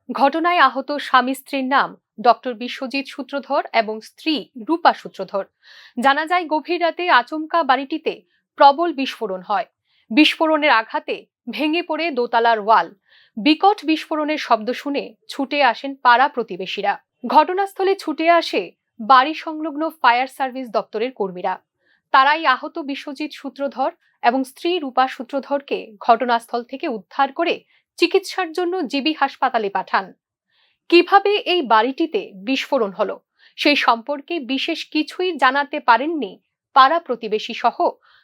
ঘটনায় আহত স্বামী স্ত্রীর নাম ডক্টর বিশ্বজিৎ সূত্রধর এবং স্ত্রী রূপা সূত্রধর। জানা যায়, গভীর রাতে আচমকা বাড়িটিতে প্রবল বিস্ফোরণ হয়। বিস্ফোরণের আঘাতে ভেঙে পড়ে দোতলার ওয়াল। বিকট বিস্ফোরণের শব্দ শুনে ছুটে আসেন পাড়া প্রতিবেশীরা। ঘটনাস্থলে ছুটে আসে বাড়ি সংলগ্ন ফায়ার সার্ভিস দপ্তরের কর্মীরা। তারাই আহত বিশ্বজিৎ সূত্রধর এবং স্ত্রী রূপা সূত্রধরকে ঘটনাস্থল থেকে উদ্ধার করে চিকিৎসার জন্য জিবি হাসপাতালে পাঠান। কিভাবে এই বাড়িটিতে বিস্ফোরণ হলো সেই সম্পর্কে বিশেষ কিছুই জানাতে পারেননি পাড়া প্রতিবেশী সহ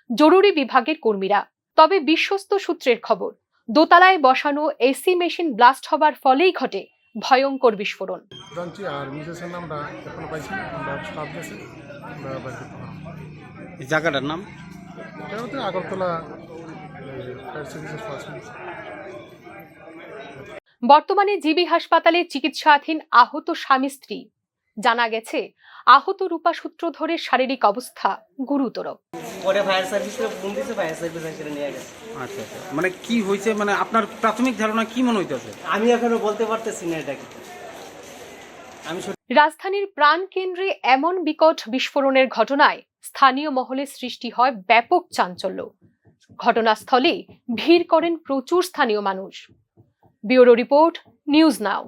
জরুরি বিভাগের কর্মীরা। তবে বিশ্বস্ত সূত্রের খবর, দোতলায় বসানো এসি মেশিন ব্লাস্ট হবার ফলেই ঘটে ভয়ঙ্কর বিস্ফোরণ। এই জায়গাটার নাম আগরতলা। বর্তমানে জিবি হাসপাতালে চিকিৎসাধীন আহত স্বামী স্ত্রী। জানা গেছে, আহত রূপা সূত্রধরের শারীরিক অবস্থা গুরুতর। পরে ফায়ার সার্ভিসে ফোন দিয়েছে, ফায়ার সার্ভিস এসে নিয়ে গেছে। আচ্ছা আচ্ছা, মানে কি হয়েছে, মানে আপনার প্রাথমিক ধারণা কি মনে হইতেছে? আমি এখনো বলতে পারতেছি না এটা কি। রাজধানীর প্রাণকেন্দ্রে এমন বিকট বিস্ফোরণের ঘটনায় স্থানীয় মহলে সৃষ্টি হয় ব্যাপক চাঞ্চল্য। ঘটনাস্থলে ভিড় করেন প্রচুর স্থানীয় মানুষ। Bureau report, news now.